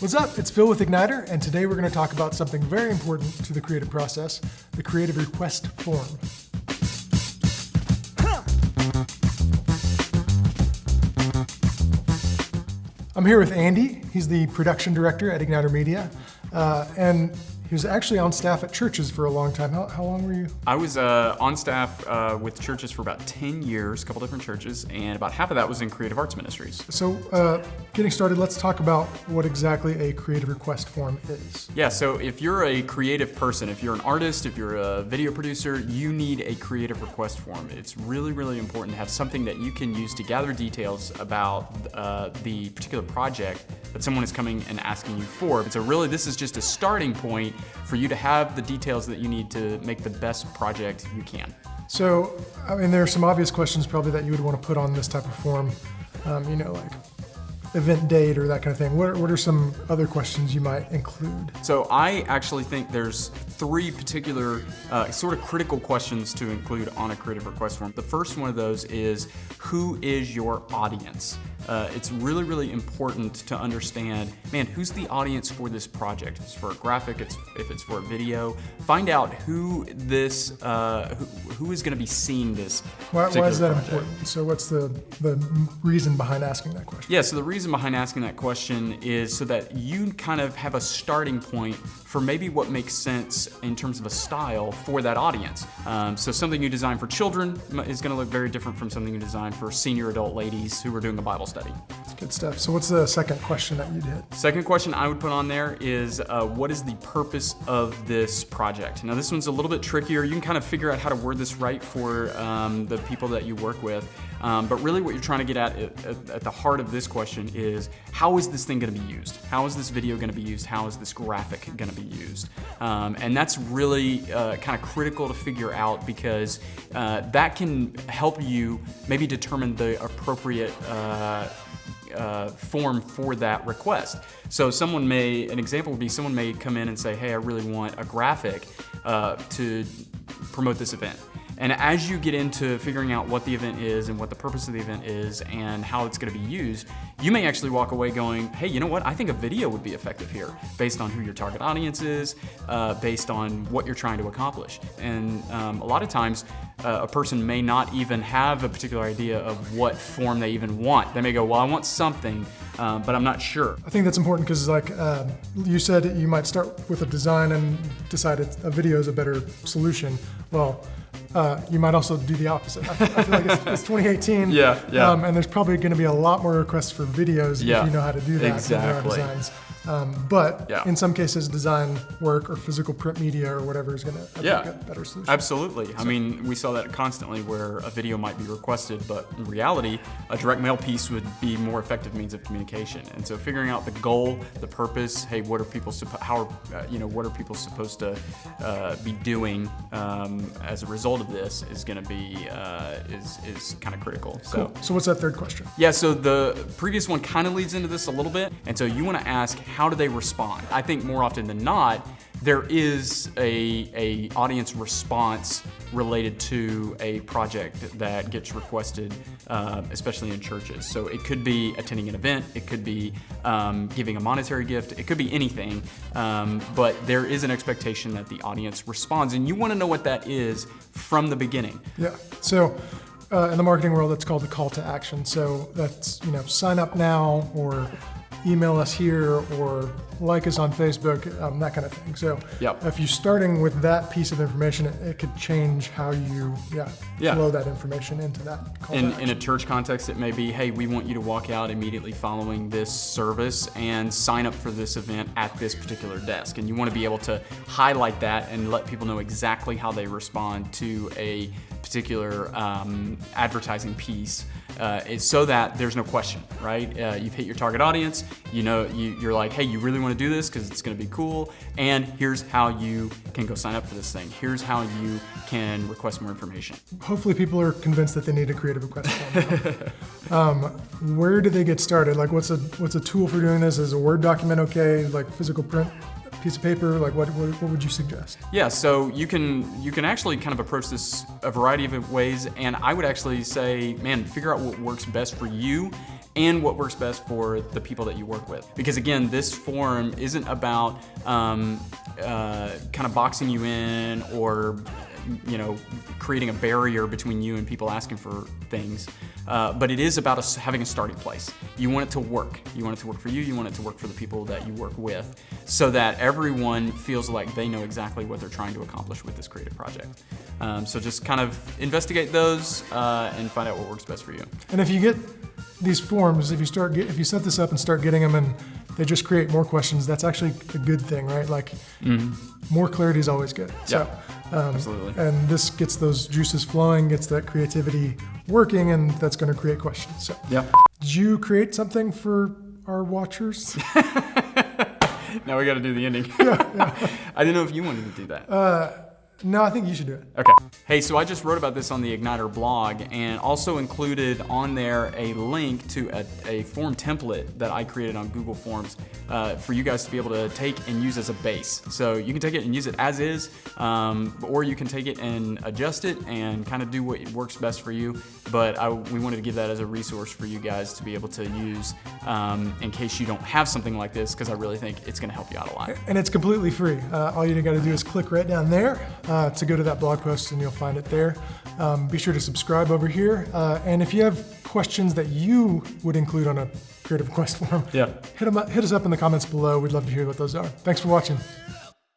What's up? It's Phil with Igniter, and today we're going to talk about something very important to the creative process, the creative request form. I'm here with Andy. He's the production director at Igniter Media, and he was actually on staff at churches for a long time. How long were you? I was on staff with churches for about 10 years, a couple different churches, and about half of that was in creative arts ministries. So getting started, let's talk about what exactly a creative request form is. Yeah, so if you're a creative person, if you're an artist, if you're a video producer, you need a creative request form. It's really, really important to have something that you can use to gather details about the particular project that someone is coming and asking you for. So really, this is just a starting point for you to have the details that you need to make the best project you can. So, I mean, there are some obvious questions probably that you would want to put on this type of form, like event date or that kind of thing. What are some other questions you might include? So I actually think there's three particular sort of critical questions to include on a creative request form. The first one of those is, who is your audience? It's really, really important to understand, man, who's the audience for this project? If it's for a graphic, if it's for a video, find out who this, who is going to be seeing this. Why is that project. important? So what's the reason behind asking that question? Yeah, so the reason behind asking that question is so that you kind of have a starting point for maybe what makes sense in terms of a style for that audience. So something you design for children is going to look very different from something you design for senior adult ladies who are doing a Bible study. That's good stuff. So what's the second question that you'd hit? Second question I would put on there is, what is the purpose of this project? Now this one's a little bit trickier. You can kind of figure out how to word this right for the people that you work with. But really what you're trying to get at the heart of this question is, how is this thing going to be used? How is this video going to be used? How is this graphic going to be used? And that's really kind of critical to figure out, because that can help you maybe determine the appropriate form for that request. So an example would be someone may come in and say, hey, I really want a graphic to promote this event. And as you get into figuring out what the event is and what the purpose of the event is and how it's going to be used, you may actually walk away going, hey, you know what? I think a video would be effective here based on who your target audience is, based on what you're trying to accomplish. And a lot of times, a person may not even have a particular idea of what form they even want. They may go, well, I want something, but I'm not sure. I think that's important because, you said you might start with a design and decide a video is a better solution. Well, you might also do the opposite. I feel like it's 2018, Yeah. And there's probably going to be a lot more requests for videos if you know how to do that than there are designs. But in some cases, design work or physical print media or whatever is going to be a better solution. Absolutely. I mean, we saw that constantly where a video might be requested, but in reality, a direct mail piece would be more effective means of communication. And so figuring out the goal, the purpose, hey, what are people what are people supposed to be doing as a result of this is going to be is kind of critical. Cool. So what's that third question? Yeah, so the previous one kind of leads into this a little bit. And so you want to ask, how do they respond? I think more often than not, there is a audience response related to a project that gets requested, especially in churches. So it could be attending an event, it could be giving a monetary gift, it could be anything, but there is an expectation that the audience responds, and you want to know what that is from the beginning. Yeah, so in the marketing world, that's called the call to action. So that's, sign up now, or email us here, or like us on Facebook, that kind of thing. So if you're starting with that piece of information, it could change how you flow that information into that call to action. In a church context, it may be, hey, we want you to walk out immediately following this service and sign up for this event at this particular desk. And you want to be able to highlight that and let people know exactly how they respond to a particular advertising piece, so that there's no question, right? You've hit your target audience. You're like, hey, you really want to do this because it's going to be cool, and here's how you can go sign up for this thing. Here's how you can request more information. Hopefully people are convinced that they need a creative request form. Where do they get started? Like, what's a tool for doing this? Is a Word document okay? Like physical print piece of paper? Like what would you suggest? Yeah, so you can actually kind of approach this a variety of ways, and I would actually say, man, figure out what works best for you and what works best for the people that you work with. Because again, this form isn't about kind of boxing you in or creating a barrier between you and people asking for things. But it is about us having a starting place. You want it to work. You want it to work for you. You want it to work for the people that you work with, so that everyone feels like they know exactly what they're trying to accomplish with this creative project. So just kind of investigate those and find out what works best for you. And if you get these forms, if you set this up and start getting them and they just create more questions, that's actually a good thing, right? Like more clarity is always good. So, absolutely. And this gets those juices flowing, gets that creativity working, and that's going to create questions. So, did you create something for our watchers? Now we got to do the ending. I didn't know if you wanted to do that. No, I think you should do it. Okay. Hey, so I just wrote about this on the Igniter blog and also included on there a link to a form template that I created on Google Forms for you guys to be able to take and use as a base. So you can take it and use it as is, or you can take it and adjust it and kind of do what works best for you. But we wanted to give that as a resource for you guys to be able to use in case you don't have something like this, because I really think it's going to help you out a lot. And it's completely free. All you got to do is click right down there to go to that blog post, and you'll find it there. Be sure to subscribe over here. And if you have questions that you would include on a creative request form, hit us up in the comments below. We'd love to hear what those are. Thanks for watching.